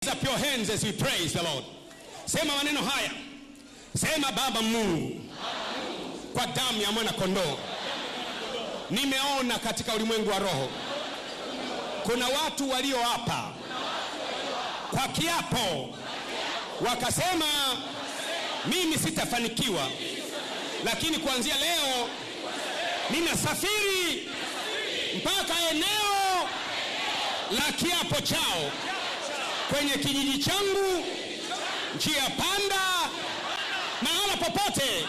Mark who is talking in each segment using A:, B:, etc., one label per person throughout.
A: Raise up your hands as we praise the Lord. Sema maneno haya. Sema Baba Mungu, kwa damu ya mwana kondoo nimeona katika ulimwengu wa roho kuna watu walio hapa kwa kiapo wakasema mimi sitafanikiwa, lakini kuanzia leo ninasafiri mpaka eneo la kiapo chao kwenye kijiji changu, njia panda, mahala popote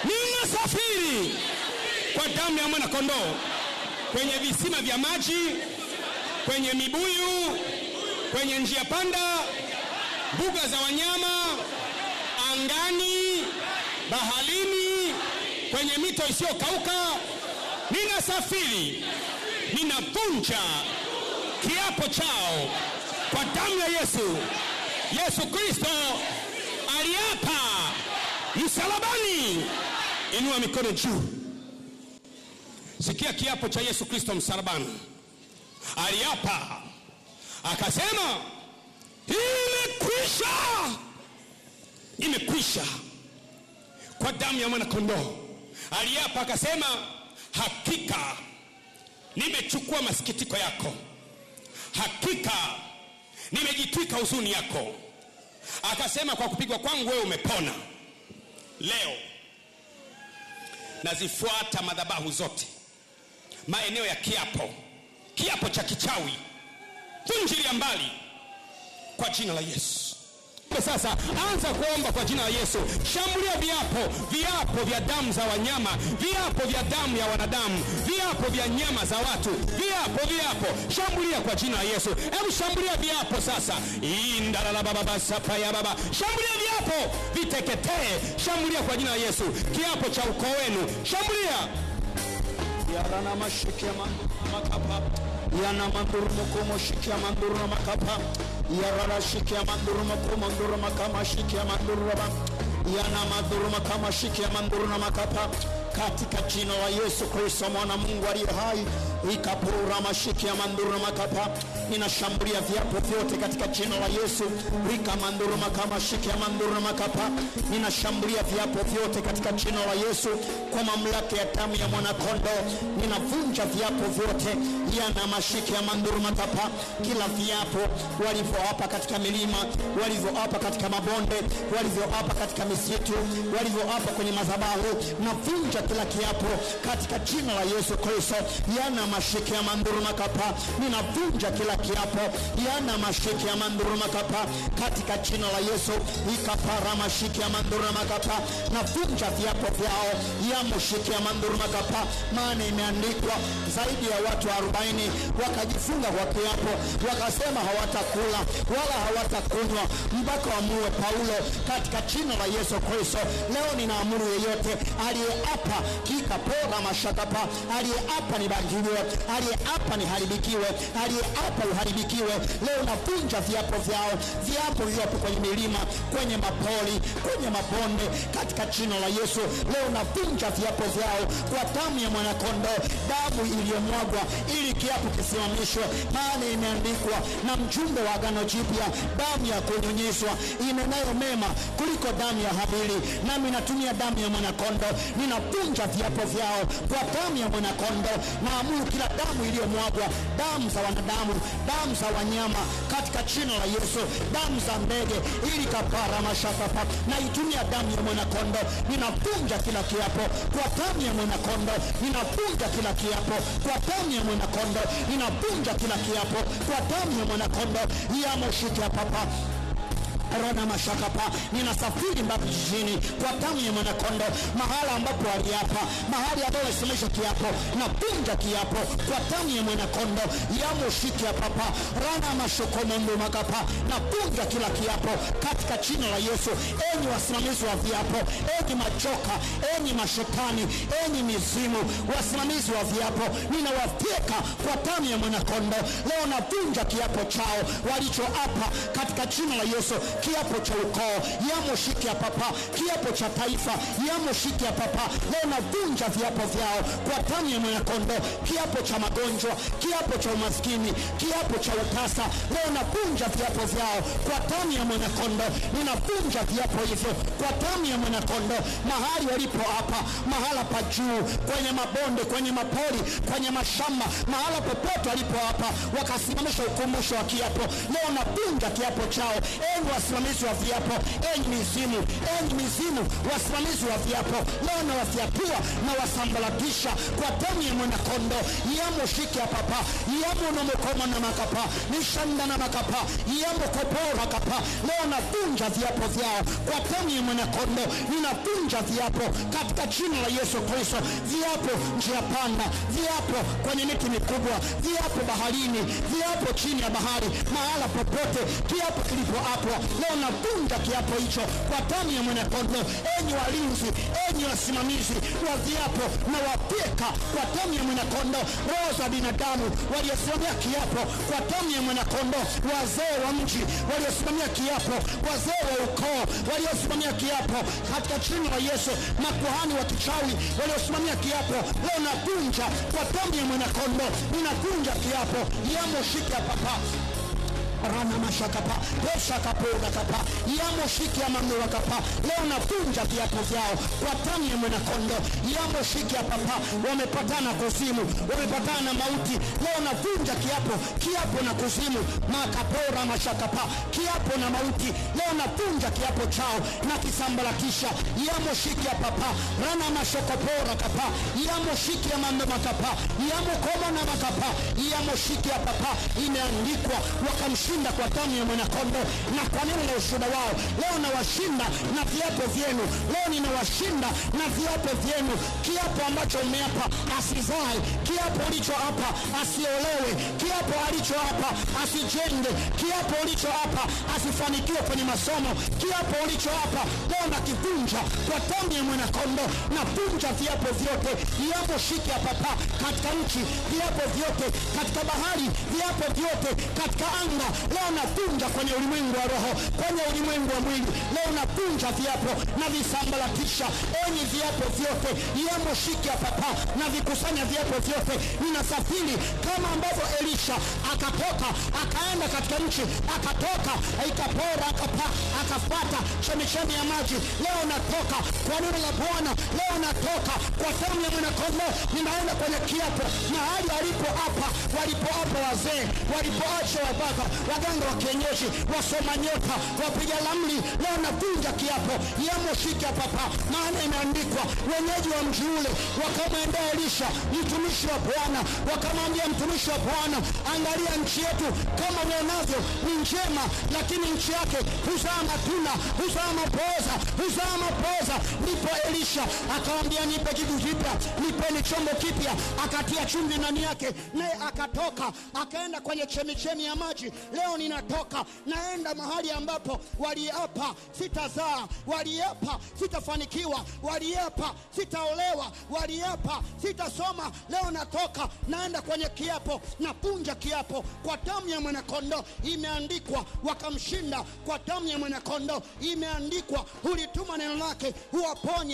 A: ninasafiri kwa damu ya mwana kondoo, kwenye visima vya maji, kwenye mibuyu, kwenye njia panda, mbuga za wanyama, angani, baharini, kwenye mito isiyokauka. Ninasafiri, ninavunja kiapo chao kwa damu ya Yesu. Yesu Kristo aliapa msalabani. Inua mikono juu. Sikia kiapo cha Yesu Kristo msalabani. Aliapa akasema imekwisha. Imekwisha kwa damu ya mwana kondoo. Aliapa akasema hakika nimechukua masikitiko yako, hakika nimejitwika huzuni yako. Akasema kwa kupigwa kwangu wewe umepona. Leo nazifuata madhabahu zote, maeneo ya kiapo, kiapo cha kichawi, vunjilia mbali kwa jina la Yesu. Sasa anza kuomba kwa jina la Yesu. Shambulia viapo vya damu za wanyama, viapo vya damu ya wanadamu, viapo vya nyama za watu, viapo. Shambulia kwa jina la Yesu. Hebu shambulia viapo sasa. Indala la baba sapa ya baba. Shambulia viapo, viteketee. Shambulia kwa jina la Yesu. Kiapo cha ukoo wenu, shambulia.
B: Yarana mashikia makapa, yana manduru mkomo shikia manduru makapa, yarana shikia manduru mkomo manduru makama shikia manduru baba, yana manduru makama shikia manduru makapa. Katika jina la Yesu Kristo mwana Mungu aliye hai, ikapura mashikia manduru makapa, ninashambulia viapo vyote katika jina la Yesu. Rika manduru makama shikia manduru makapa, ninashambulia viapo vyote katika jina la Yesu. Kwa mamlaka ya damu ya mwana kondoo ninavunja viapo vyote. Yana mashikia manduru makapa, kila viapo walivyoapa katika milima, walivyoapa katika mabonde, walivyoapa katika misitu, walivyoapa kwenye madhabahu, navunja kila kiapo katika jina la Yesu Kristo. Yana mashikia manduru makapa, ninavunja kila kiapo. Yana mashikia manduru makapa katika jina la Yesu. Ikapara mashikia manduru makapa, navunja viapo vyao. Ya mashikia manduru makapa, maana imeandikwa zaidi ya watu 40 wakajifunga kwa kiapo, wakasema hawatakula wala hawatakunywa mpaka wamuue Paulo katika jina la Yesu Kristo. Leo ninaamuru yeyote aliyeapa kikapora mashakapa, aliyeapa nibangiliwe, aliyeapa niharibikiwe, aliyeapa uharibikiwe, leo navunja viapo vyao. Viapo kwenye milima, kwenye mapoli, kwenye mabonde, katika jina la Yesu. Leo navunja viapo vyao kwa damu ya mwana kondoo, damu iliyomwagwa ili kiapo kisimamishwe. Maana imeandikwa na mjumbe wa agano jipya, damu ya kunyunyizwa inenayo mema kuliko damu ya Habili. Nami natumia damu ya mwana kondoo, ninavunja viapo vyao kwa damu ya mwana kondoo. Naamuru kila damu iliyomwagwa, damu za wanadamu, damu za wanyama, katika jina la Yesu, damu za ndege, ili kapara mashakapa, na itumia damu ya mwana kondoo. Ninavunja kila kiapo kwa damu ya mwana kondoo. Ninavunja kila kiapo kwa damu ya mwana kondoo. Ninavunja kila kiapo kwa damu ya mwana kondoo. Yamoshikia papa Rona mashakapa, ninasafiri mpaka jijini kwa damu ya mwana kondoo. Mahala ambapo aliapa, mahali ambapo alisemesha kiapo, navunja kiapo kwa damu ya mwana kondoo. Yamoshikia papa Rana mashokomondo makapa, navunja kila kiapo katika jina la Yesu. Enyi wasimamizi wa viapo, enyi machoka, enyi mashetani, enyi mizimu, wasimamizi wa viapo, ninawafyeka kwa damu ya mwana kondoo. Leo navunja kiapo chao walichoapa katika jina la Yesu. kiapo cha ukoo, yamo shiki ya papa, kiapo cha taifa, yamo shiki ya papa. Leo navunja viapo vyao kwa damu ya mwanakondoo. Kiapo cha magonjwa, kiapo cha umaskini, kiapo cha utasa, leo navunja viapo vyao kwa damu ya mwanakondoo. Ninavunja viapo hivyo kwa damu ya mwanakondoo. Mahali walipo hapa, mahala pa juu, kwenye mabonde, kwenye mapori, kwenye mashamba, mahala popote walipo hapa wakasimamisha ukumbusho wa kiapo, leo navunja kiapo chao. Enyi wasimamizi wa viapo, enyi mizimu wasimamizi wa viapo, leo nawafiatua na wasambaratisha kwa damu ya mwanakondoo. Yamo shiki ya papa, yamo nomokoma na makapa, nishanda na makapa, yamo kopora kapa, leo navunja viapo vyao kwa damu ya mwanakondoo. Ninavunja viapo katika jina la Yesu Kristo. Viapo njia panda, viapo kwenye miti mikubwa, viapo baharini, viapo chini ya bahari, mahala popote kiapo kilipoapwa, leo navunja kiapo hicho kwa damu ya mwanakondoo. Enyi walinzi, enyi wasimamizi wa viapo, na wapeka kwa damu ya mwanakondoo roho za binadamu waliosimamia kiapo kwa damu ya mwanakondoo. Wazee wa mji waliosimamia kiapo, wazee wa ukoo waliosimamia kiapo katika jina la Yesu, makuhani wa kichawi waliosimamia kiapo, leo navunja kwa damu ya mwanakondoo. Ninavunja kiapo yamo shiki ya papa rana mashakapa pesha kapoga kapa yamo shiki ya mamnura kapa, leo navunja viapo vyao kwa damu ya mwanakondoo. Yamo shiki ya papa, wamepatana kuzimu, wamepatana na mauti, leo navunja kiapo na kuzimu, makapora mashakapa, kiapo na mauti, leo navunja kiapo chao na kisambaratisha. Yamo shiki ya papa rana mashokopora kapa, yamo shiki ya mamnura kapa, yamo koma na makapa, yamo shiki ya papa, imeandikwa wakamshinda kwa damu ya mwanakondoo na kwa neno la ushuhuda wao. Leo nawashinda na viapo vyenu, leo ninawashinda na viapo vyenu. Kiapo ambacho umeapa asizae, kiapo ulichoapa asiolewe, kiapo alichoapa asijenge, kiapo ulichoapa asifanikiwe kwenye masomo, kiapo ulichoapa leo nakivunja kwa damu ya mwanakondoo. Navunja viapo vyote, viapo shiki ya papa katika nchi, viapo vyote katika bahari, viapo vyote katika anga, leo navunja kwenye ulimwengu wa roho, kwenye ulimwengu wa mwili, leo navunja viapo na visambaratisha. Enyi viapo vyote, yamo shiki ya papa na vikusanya viapo vyote. Ninasafiri kama ambavyo Elisha akatoka akaenda katika nchi, akatoka ikapora akapa akafuata chemichemi ya maji. Leo natoka kwa neno la Bwana, leo natoka kwa damu ya mwanakondoo. Ninaenda kwenye kiapo mahali walipoapa wazee, walipoacha wababa, waganga wa kienyeji, wasoma nyota, wapiga ramli, leo navunja kiapo yamo shiki ya papa. Maana imeandikwa, wenyeji wa mji ule wakamwendea Elisha mtumishi wa Bwana, wakamwambia mtumishi wa Bwana, angalia nchi yetu kama uonavyo ni njema, lakini nchi yake huzaa matunda, huzaa mapoza. Ndipo Elisha akamwambia, nipe kitu kipya, nipeni chombo kipya. Akatia chumvi ndani yake, naye akatoka akaenda kwenye chemichemi ya maji. Leo ninatoka naenda mahali ambapo waliapa sitazaa, waliapa sitafanikiwa, waliapa sitaolewa, waliapa sitasoma. Leo natoka naenda kwenye kiapo, napunja kiapo kwa damu ya mwanakondoo. Imeandikwa wakamshinda kwa damu ya mwanakondoo. Imeandikwa ulituma neno lake uwaponye